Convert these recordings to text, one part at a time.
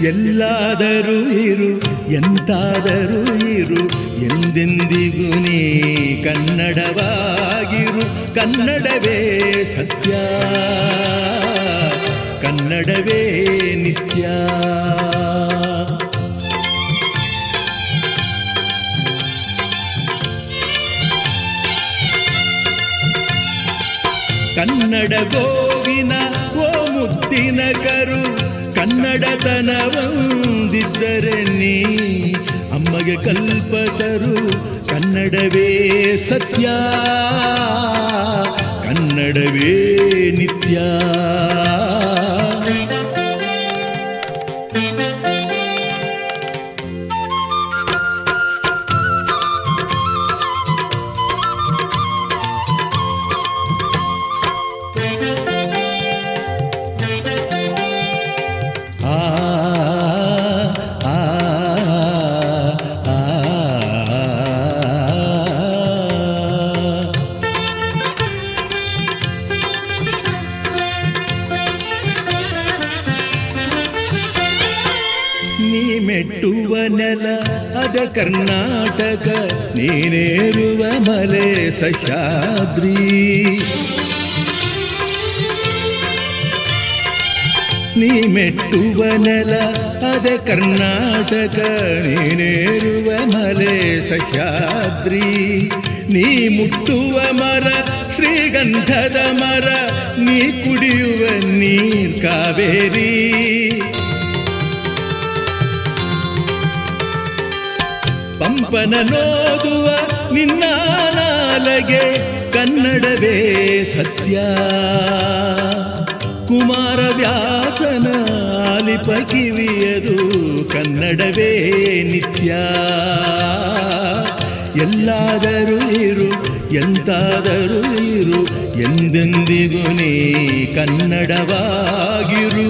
ಎಲ್ಲಾದರೂ ಇರು ಎಂತಾದರೂ ಇರು ಎಂದೆಂದಿಗೂ ನೀ ಕನ್ನಡವಾಗಿರು. ಕನ್ನಡವೇ ಸತ್ಯ, ಕನ್ನಡವೇ ನಿತ್ಯ. ಕನ್ನಡ ಗೋವಿನ ಓ ಮುದ್ದಿನ ಕರು, ಕನ್ನಡತನವಂದಿದ್ದರೆ ನೀ ಅಮ್ಮಗೆ ಕಲ್ಪತರು. ಕನ್ನಡವೇ ಸತ್ಯ, ಕನ್ನಡವೇ ನಿತ್ಯ. ಮೆಟ್ಟುವ ನೆಲ ಅದ ಕರ್ನಾಟಕ, ನೀನೇರುವ ಮಲೆ ಸಹ್ಯಾದ್ರಿ. ನೀ ಮೆಟ್ಟುವ ನೆಲ ಅದ ಕರ್ನಾಟಕ, ನೀನೇರುವ ಮಲೆ ಸಹ್ಯಾದ್ರಿ. ನೀ ಮುಟ್ಟುವ ಮರ ಶ್ರೀಗಂಧದ ಮರ, ನೀ ಕುಡಿಯುವ ನೀರ್ ಕಾವೇರಿ. ಪಂಪನ ನೋದುವ ನಿನ್ನ ನಾಲಗೆ, ಕನ್ನಡವೇ ಸತ್ಯ. ಕುಮಾರವ್ಯಾಸನ ಆಲಿಪ ಕಿವಿಯದು, ಕನ್ನಡವೇ ನಿತ್ಯ. ಎಲ್ಲಾದರೂ ಇರು ಎಂತಾದರೂ ಇರು ಎಂದೆಂದಿಗೂ ನೀ ಕನ್ನಡವಾಗಿರು.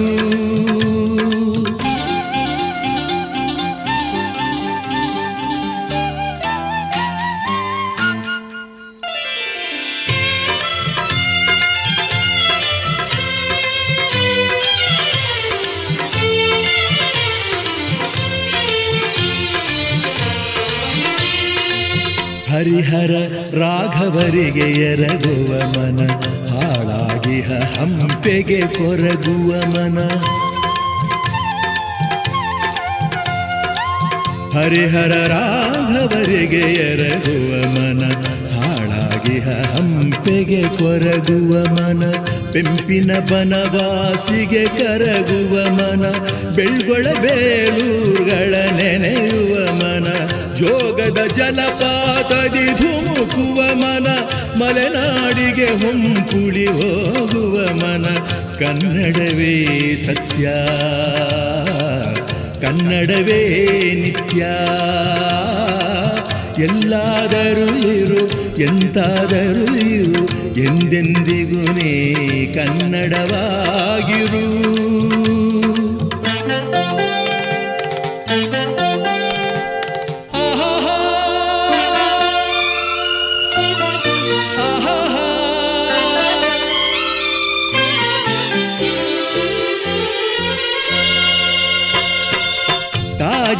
ಹರಿಹರ ರಾಘವರಿಗೆ ಎರಗುವ ಮನ, ಹಾಳಾಗಿಹ ಹಂಪೆಗೆ ಕೊರಗುವ ಮನ. ಹರಿಹರ ರಾಘವರಿಗೆ ಎರಗುವ ಮನ, ಹಾಳಾಗಿಹ ಹಂಪೆಗೆ ಕೊರಗುವ ಮನ. ಪೆಂಪಿನ ಬನವಾಸಿಗೆ ಕರಗುವ ಮನ, ಬೆಳ್ಗೊಳ ಬೇಲೂರುಗಳ ನೆನೆಯುವ ಮನ. ಜೋಗದ ಜಲಪಾತದಿ ಧುಮುಕುವ ಮನ, ಮಲೆನಾಡಿಗೆ ಹೊಂಪುಳಿ ಹೋಗುವ ಮನ. ಕನ್ನಡವೇ ಸತ್ಯ, ಕನ್ನಡವೇ ನಿತ್ಯ. ಎಲ್ಲಾದರೂ ಇರು ಎಂತಾದರೂ ಇರು ಎಂದೆಂದಿಗೂ ನೀ ಕನ್ನಡವಾಗಿರು.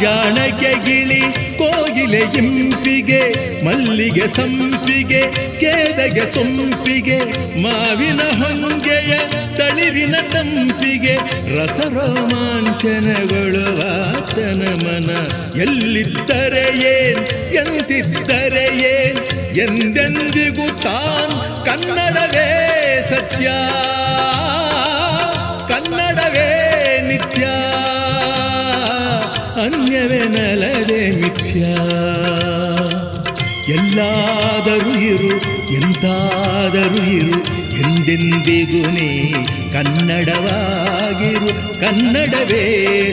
ಜಾಣಕ್ಕೆ ಗಿಳಿ ಕೋಗಿಲೆ ಇಂಪಿಗೆ, ಮಲ್ಲಿಗೆ ಸಂಪಿಗೆ ಕೇದಗೆ ಸೊಂಪಿಗೆ, ಮಾವಿನ ಹೊಂಗೆಯ ತಳಿರಿನ ತಂಪಿಗೆ, ರಸರೋಮಾಂಚನಗೊಳ್ಳುವ ಆತನ ಮನ. ಎಲ್ಲಿದ್ದರೆ ಏನ್ ಎಂತಿದ್ದರೆ ಏನ್ ಎಂದೆಂದಿಗೂ ತಾನ್ ಕನ್ನಡವೇ ಸತ್ಯ, ಕನ್ನಡವೇ ನಿತ್ಯ. ಅನ್ಯವೆನಲದೆ ಮಿಥ್ಯ. ಎಲ್ಲಾದರೂ ಇರು ಎಂತಾದರೂ ಇರು ಎಂದೆಂದಿಗೂ ನೀ ಕನ್ನಡವಾಗಿರು. ಕನ್ನಡವೇ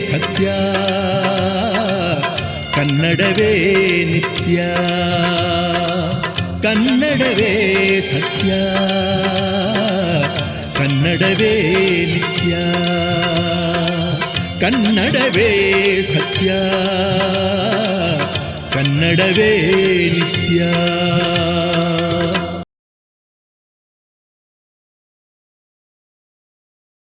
ಸತ್ಯ, ಕನ್ನಡವೇ ನಿತ್ಯ. ಕನ್ನಡವೇ ಸತ್ಯ, ಕನ್ನಡವೇ ನಿತ್ಯ. ಕನ್ನಡವೇ ಸತ್ಯ, ಕನ್ನಡವೇ ನಿತ್ಯ.